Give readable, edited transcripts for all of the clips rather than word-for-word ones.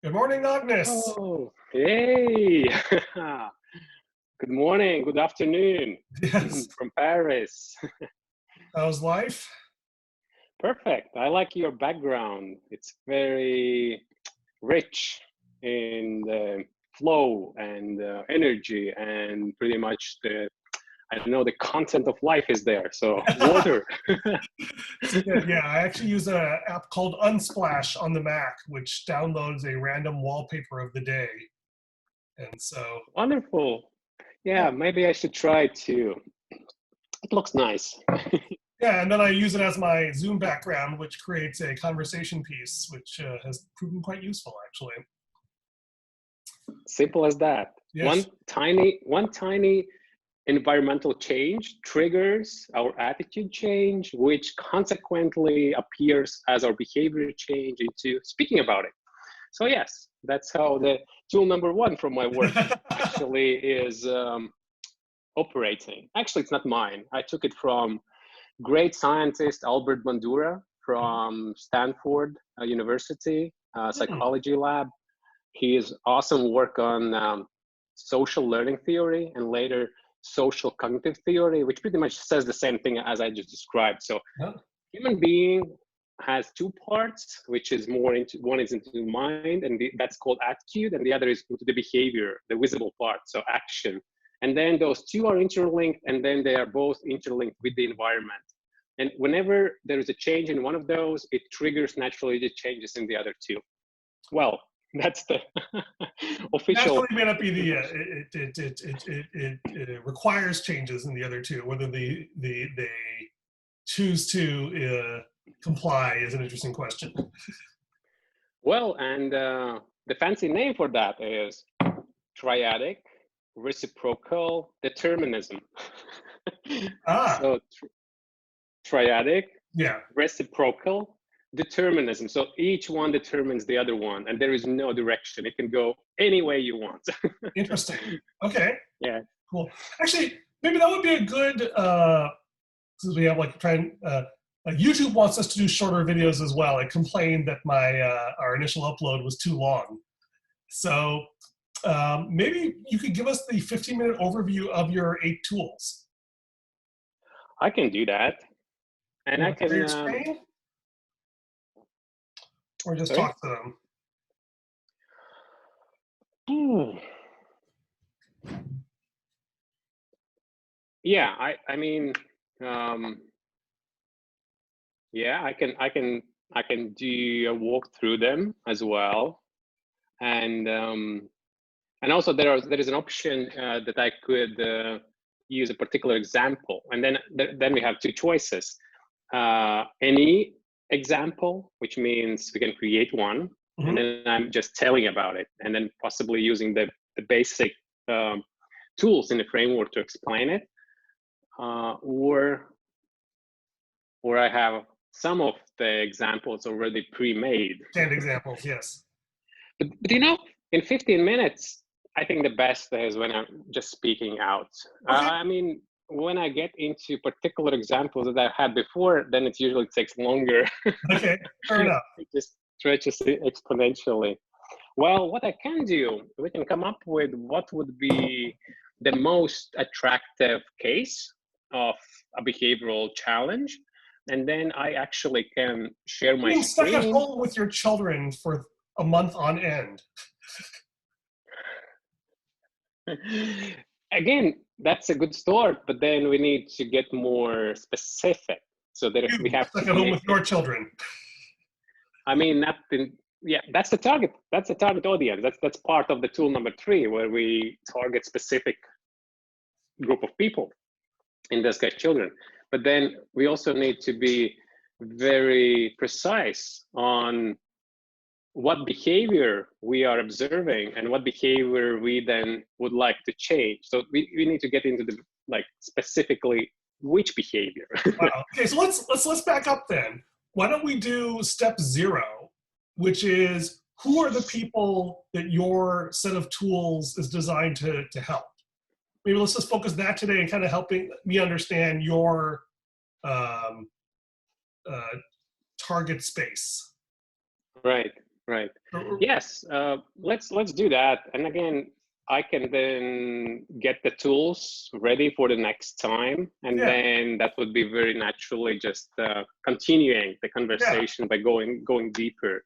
Good morning, Agnis. Oh, hey. Good morning, good afternoon Yes. from Paris. How's life? Perfect. I like your background. It's very rich in the flow and energy and pretty much I don't know, the content of life is there. So water. Yeah, I actually use an app called Unsplash on the Mac, which downloads a random wallpaper of the day. And so, Wonderful. yeah. Yeah, maybe I should try it too. It looks nice. Yeah, and then I use it as my Zoom background, which creates a conversation piece, which has proven quite useful, actually. Simple as that. Yes. One tiny environmental change triggers our attitude change, which consequently appears as our behavior change into speaking about it. So yes, that's how the tool number one from my work actually is operating. Actually, it's not mine. I took it from great scientist Albert Bandura from Stanford University psychology lab. His awesome work on social learning theory and later social cognitive theory, which pretty much says the same thing as I just described. So human being has two parts, which is more into, one is into mind, and that's called attitude, and the other is into the behavior, the visible part, so action. And then those two are interlinked, and then they are both interlinked with the environment. And whenever there is a change in one of those, it triggers naturally the changes in the other two. Well, that's the official. Naturally may not be the, it requires changes in the other two. Whether they choose to comply is an interesting question. Well, and the fancy name for that is Triadic Reciprocal Determinism. So triadic, yeah, reciprocal determinism. So each one determines the other one, and there is no direction. It can go any way you want. Interesting. Okay. Yeah. Cool. Actually, maybe that would be a good, since we have like YouTube wants us to do shorter videos as well. I complained that our initial upload was too long. So maybe you could give us the 15-minute overview of your 8 tools. I can do that. And I can share your screen? Or just talk to them. Yeah, I mean, yeah, I can do a walk through them as well, and also there is an option that I could use a particular example, and then we have two choices: any example, which means we can create one, and then I'm just telling about it, and then possibly using the basic tools in the framework to explain it, or I have some of the examples already pre-made. And examples, yes. But you know, in 15 minutes, I think the best is when I'm just speaking out. Okay. I mean, when I get into particular examples that I've had before, then it usually takes longer. Okay, fair enough. It just stretches exponentially. Well, what I can do, we can come up with what would be the most attractive case of a behavioral challenge. And then I actually can share my Being stuck screen. at home with your children for a month on end. Again, that's a good start, but then we need to get more specific. So that we have stuck to at home with your children. I mean, yeah, that's the target. That's the target audience. That's part of the tool number 3, where we target specific group of people, in this case, children. But then we also need to be very precise on what behavior we are observing and what behavior we then would like to change. So we need to get into the specifically which behavior. Wow. Okay, so let's back up then. Why don't we do step 0, which is who are the people that your set of tools is designed to help? Maybe let's just focus that today and kind of helping me understand your target space. Right. Right. Or- Yes. Let's do that. And again, I can then get the tools ready for the next time, and Yeah, then that would be very naturally just continuing the yeah, conversation by going deeper.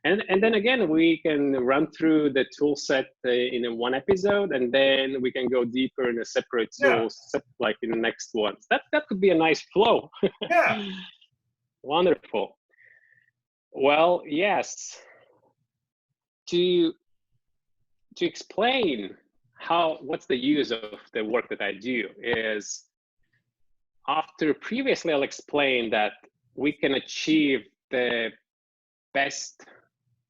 And then again, we can run through the tool set in one episode, and then we can go deeper in a separate yeah, tools, like in the next ones. That could be a nice flow. yeah. Wonderful. Well, yes. To explain what's the use of the work that I do is, after previously I'll explain that we can achieve the best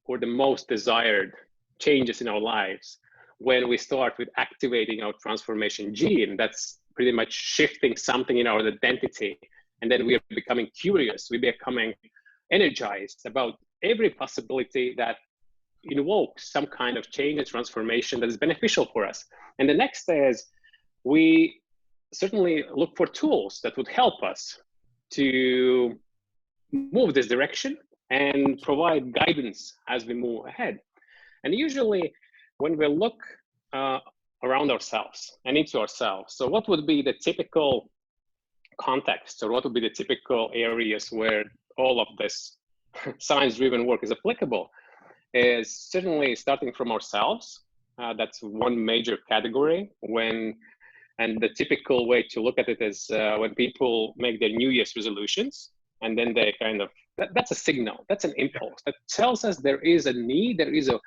or the most desired changes in our lives when we start with activating our transformation gene. That's pretty much shifting something in our identity. And then we are becoming curious, we're becoming energized about every possibility that invokes some kind of change and transformation that is beneficial for us. And the next is, we certainly look for tools that would help us to move this direction and provide guidance as we move ahead. And usually when we look around ourselves and into ourselves, so what would be the typical context, or what would be the typical areas where all of this science-driven work is applicable, is certainly starting from ourselves. That's one major category. And the typical way to look at it is when people make their New Year's resolutions, and then they kind of, that's a signal, that's an impulse that tells us there is a need, there is a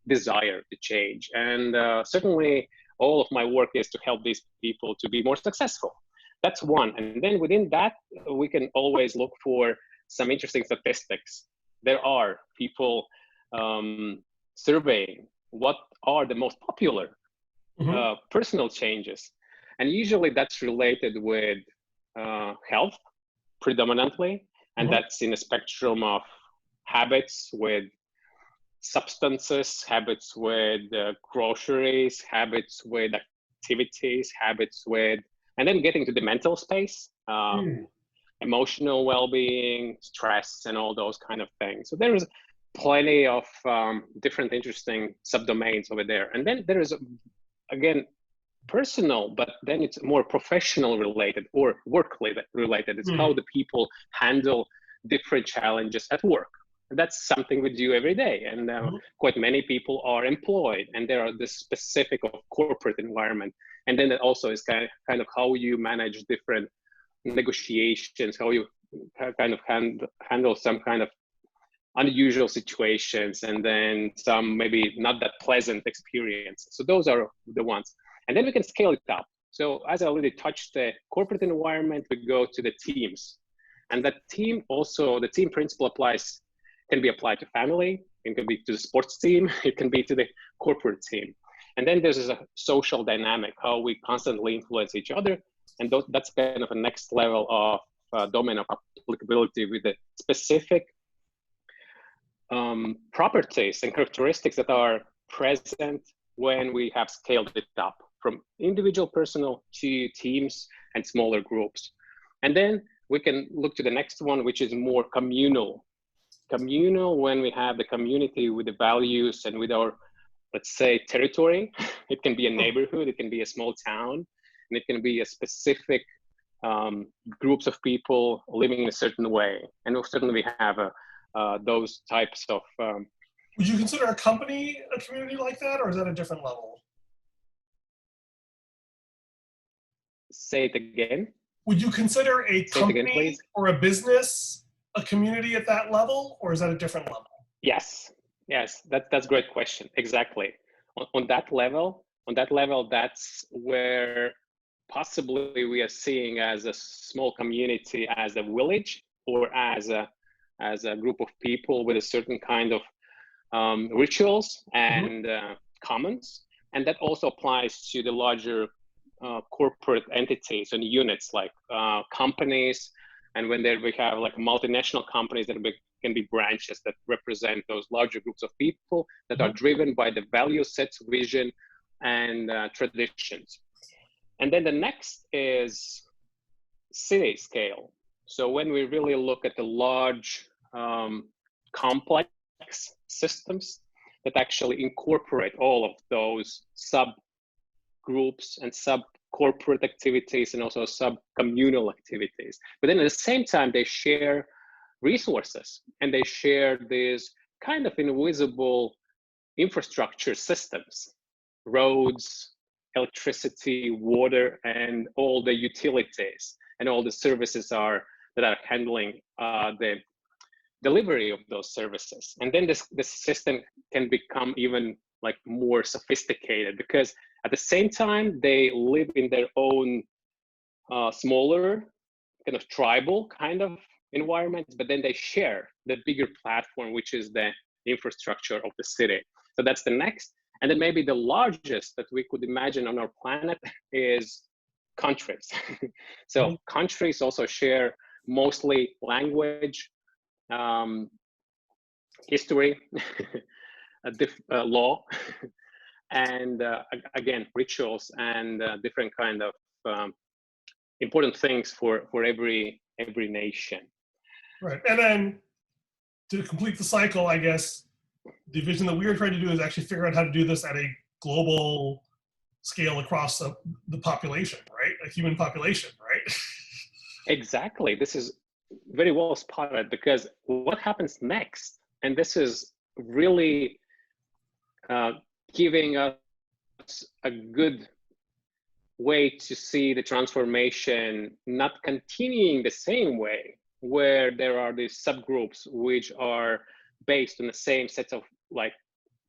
desire to change. And certainly all of my work is to help these people to be more successful. That's one. And then within that, we can always look for some interesting statistics. There are people surveying what are the most popular personal changes. And usually that's related with health predominantly. And that's in a spectrum of habits with substances, habits with groceries, habits with activities, habits with, and then getting to the mental space, emotional well-being, stress, and all those kind of things. So there is plenty of different interesting subdomains over there. And then there is, again, personal, but then it's more professional related or work related. It's how the people handle different challenges at work. That's something we do every day. And quite many people are employed, and there are the specific of corporate environment. And then it also is kind of how you manage different negotiations, how you kind of handle some kind of unusual situations, and then some maybe not that pleasant experiences. So those are the ones. And then we can scale it up. So as I already touched the corporate environment, we go to the teams. And that team also, the team principle can be applied to family, it can be to the sports team, it can be to the corporate team. And then there's a social dynamic, how we constantly influence each other. And that's kind of a next level of domain of applicability with the specific properties and characteristics that are present when we have scaled it up from individual personal to teams and smaller groups. And then we can look to the next one, which is more communal. Communal, when we have the community with the values and with our, let's say, territory. It can be a neighborhood, it can be a small town, and it can be a specific groups of people living in a certain way. And certainly we have those types of... Would you consider a company a community like that, or is that a different level? Say it again. Would you consider a company again, or a business a community at that level, or is that a different level? Yes, that's a great question. Exactly. On that level, that's where possibly we are seeing as a small community, as a village, or as a group of people with a certain kind of rituals and commons. And that also applies to the larger corporate entities and units like companies. And when we have like multinational companies that can be branches that represent those larger groups of people that are driven by the value sets, vision, and traditions. And then the next is city scale. So when we really look at the large complex systems that actually incorporate all of those subgroups and sub-corporate activities and also sub-communal activities. But then at the same time, they share resources and they share these kind of invisible infrastructure systems, roads, electricity, water, and all the utilities and all the services that are handling the delivery of those services. And then this system can become even like more sophisticated, because at the same time they live in their own smaller kind of tribal kind of environments, but then they share the bigger platform, which is the infrastructure of the city. So that's the next. And then maybe the largest that we could imagine on our planet is countries. So countries also share mostly language, history, law, and again, rituals and different kind of important things for every nation. Right, and then to complete the cycle, I guess, the vision that we are trying to do is actually figure out how to do this at a global scale across the population, right? A human population, right? Exactly. This is very well spotted, because what happens next, and this is really giving us a good way to see the transformation not continuing the same way, where there are these subgroups which are based on the same set of like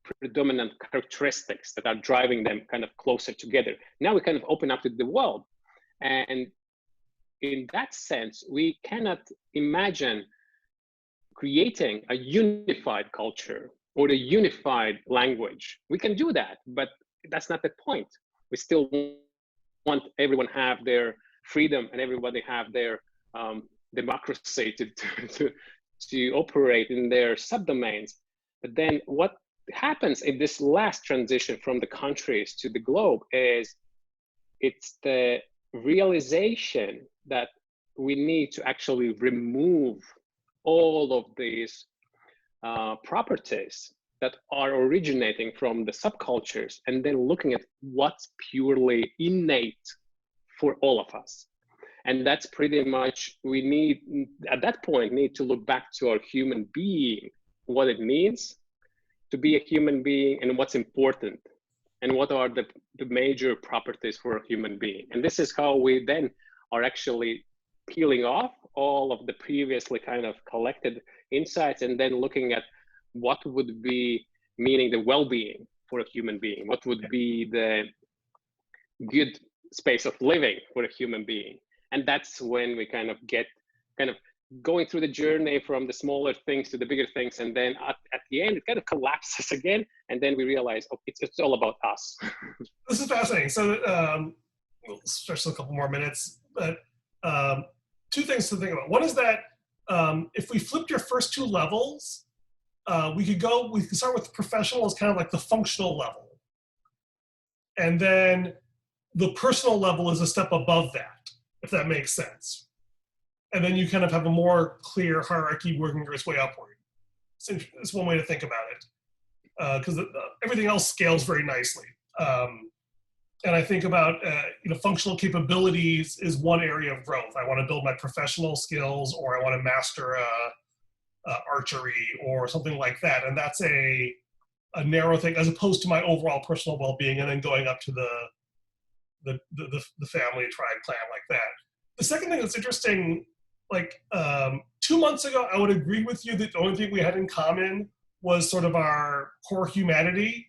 predominant characteristics that are driving them kind of closer together. Now we kind of open up to the world. And in that sense, we cannot imagine creating a unified culture or a unified language. We can do that, but that's not the point. We still want everyone to have their freedom and everybody have their democracy to operate in their subdomains. But then what happens in this last transition from the countries to the globe is it's the realization that we need to actually remove all of these properties that are originating from the subcultures, and then looking at what's purely innate for all of us. And that's pretty much, we need, at that point, need to look back to our human being, what it means to be a human being and what's important and what are the major properties for a human being. And this is how we then are actually peeling off all of the previously kind of collected insights and then looking at what would be meaning the well-being for a human being, what would be the good space of living for a human being. And that's when we kind of get going through the journey from the smaller things to the bigger things. And then at the end, it kind of collapses again. And then we realize, oh, it's all about us. This is fascinating. So we'll stretch a couple more minutes, but two things to think about. One is that if we flipped your first two levels, we could start with professional as kind of like the functional level. And then the personal level is a step above that, if that makes sense. And then you kind of have a more clear hierarchy working its way upward. It's one way to think about it, because everything else scales very nicely. And I think about functional capabilities is one area of growth. I want to build my professional skills, or I want to master archery or something like that. And that's a narrow thing, as opposed to my overall personal well-being, and then going up to the family, tribe, clan, like that. The second thing that's interesting, like 2 months ago, I would agree with you that the only thing we had in common was sort of our core humanity.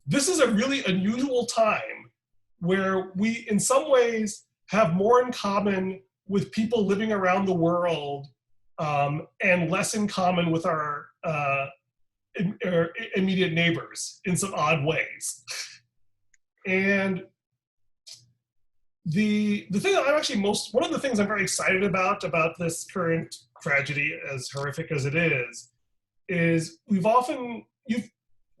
This is a really unusual time where we, in some ways, have more in common with people living around the world and less in common with our immediate neighbors in some odd ways. And the thing that I'm actually one of the things I'm very excited about this current tragedy, as horrific as it is you've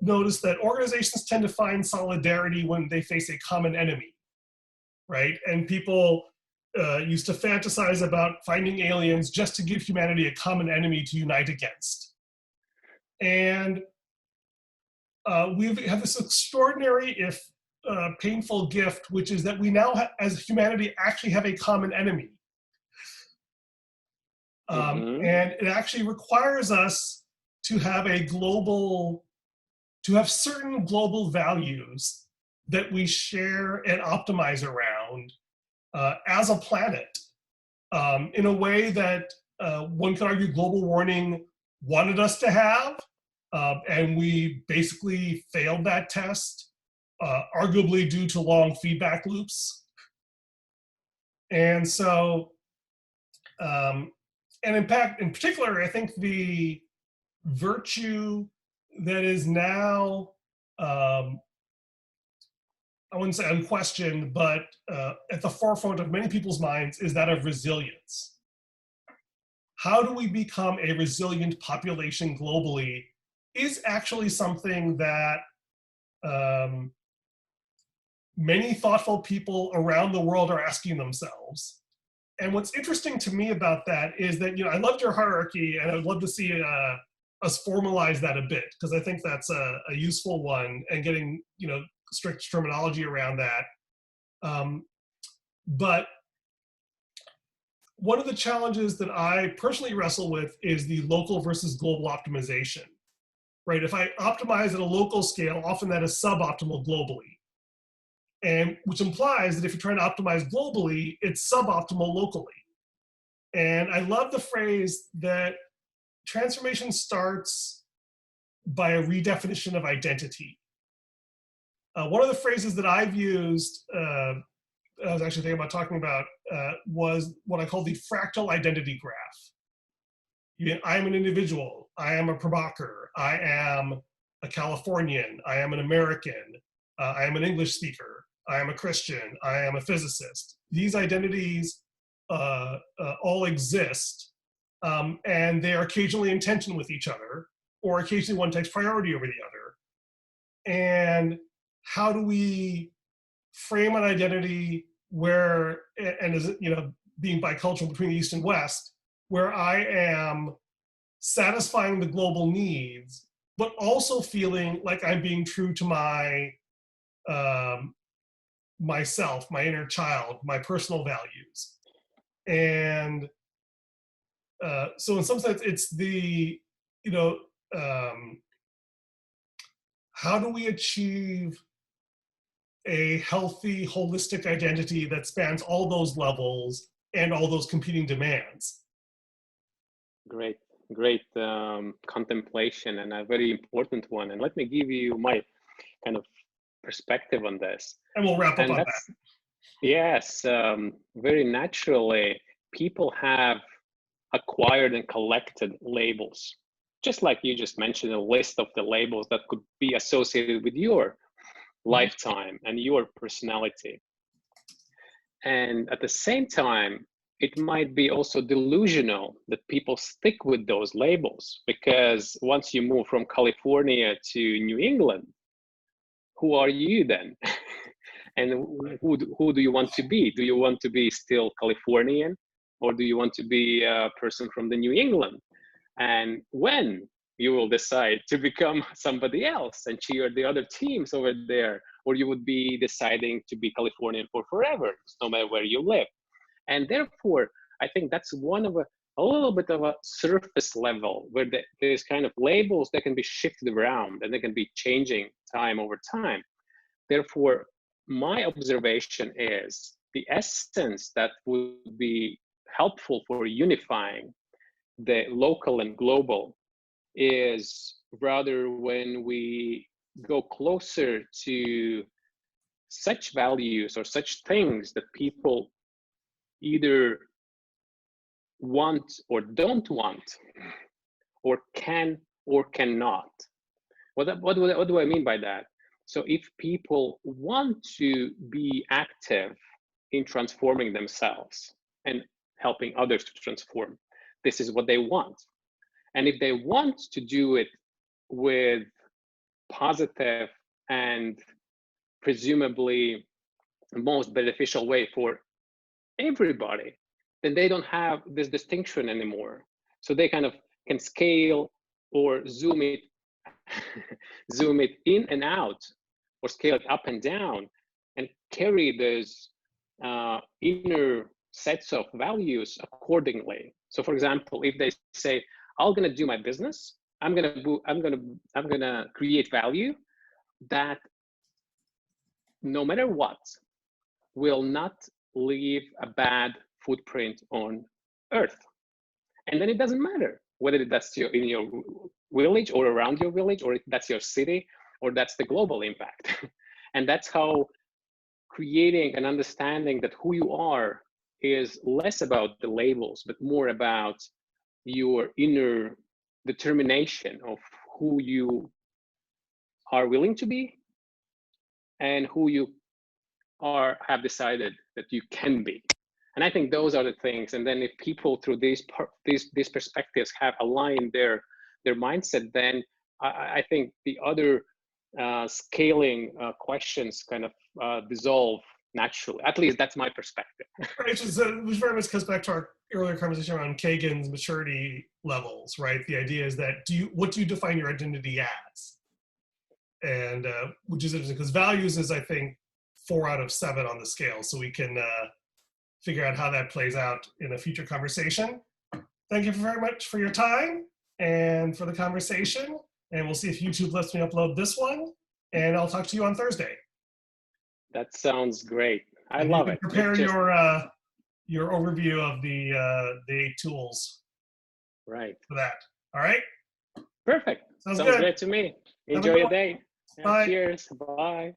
noticed that organizations tend to find solidarity when they face a common enemy, right? And people used to fantasize about finding aliens just to give humanity a common enemy to unite against. And we have this extraordinary, if painful gift, which is that we now, as humanity, actually have a common enemy. And it actually requires us to have certain global values that we share and optimize around as a planet, in a way that one could argue global warming wanted us to have, and we basically failed that test, arguably due to long feedback loops. And so, and in fact, in particular, I think the virtue that is now, I wouldn't say unquestioned, but at the forefront of many people's minds is that of resilience. How do we become a resilient population globally is actually something that many thoughtful people around the world are asking themselves. And what's interesting to me about that is that, I loved your hierarchy, and I would love to see us formalize that a bit, because I think that's a useful one, and getting, strict terminology around that. But one of the challenges that I personally wrestle with is the local versus global optimization, right? If I optimize at a local scale, often that is suboptimal globally. And which implies that if you're trying to optimize globally, it's suboptimal locally. And I love the phrase that transformation starts by a redefinition of identity. One of the phrases that I've used, I was actually thinking about talking about, was what I call the fractal identity graph. I am an individual. I am a Prabhakar. I am a Californian. I am an American. I am an English speaker. I am a Christian. I am a physicist. These identities all exist, and they are occasionally in tension with each other, or occasionally one takes priority over the other. And how do we frame an identity where, and is it, being bicultural between the East and West, where I am satisfying the global needs, but also feeling like I'm being true to my myself, my inner child, my personal values. And so in some sense, it's the, how do we achieve a healthy, holistic identity that spans all those levels and all those competing demands? Great contemplation, and a very important one. And let me give you my kind of perspective on this. And we'll wrap up on that. Yes, very naturally, people have acquired and collected labels. Just like you just mentioned, a list of the labels that could be associated with your lifetime and your personality. And at the same time, it might be also delusional that people stick with those labels, because once you move from California to New England, who are you then? And who do you want to be? Do you want to be still Californian, or do you want to be a person from the New England? And when you will decide to become somebody else and cheer the other teams over there, or you would be deciding to be Californian for forever, no matter where you live. And therefore, I think that's one of a little bit of a surface level, where there's kind of labels that can be shifted around and they can be changing time over time. Therefore, my observation is the essence that would be helpful for unifying the local and global is rather when we go closer to such values or such things that people either want or don't want, or can or cannot. What do I mean by that? So if people want to be active in transforming themselves and helping others to transform, this is what they want. And if they want to do it with positive and presumably most beneficial way for everybody, then they don't have this distinction anymore. So they kind of can scale or zoom it zoom it in and out, or scale it up and down, and carry those inner sets of values accordingly. So, for example, if they say, "I'm going to do my business. I'm going to create value that, no matter what, will not leave a bad footprint on Earth." And then it doesn't matter whether that's in your village or around your village, or if that's your city, or that's the global impact. And that's how creating an understanding that who you are is less about the labels, but more about your inner determination of who you are willing to be and who you have decided that you can be. And I think those are the things. And then if people through these perspectives have aligned their mindset, then I think the other scaling questions kind of dissolve naturally. At least that's my perspective. Right, which very much comes back to our earlier conversation around Kegan's maturity levels, right? The idea is that what do you define your identity as? And which is interesting, because values is, I think, 4 out of 7 on the scale. So we can figure out how that plays out in a future conversation. Thank you very much for your time and for the conversation. And we'll see if YouTube lets me upload this one. And I'll talk to you on Thursday. That sounds great. I love it. Prepare your overview of the 8 tools. Right. For that. All right. Perfect. Sounds great to me. Enjoy your day. Bye. Cheers. Bye.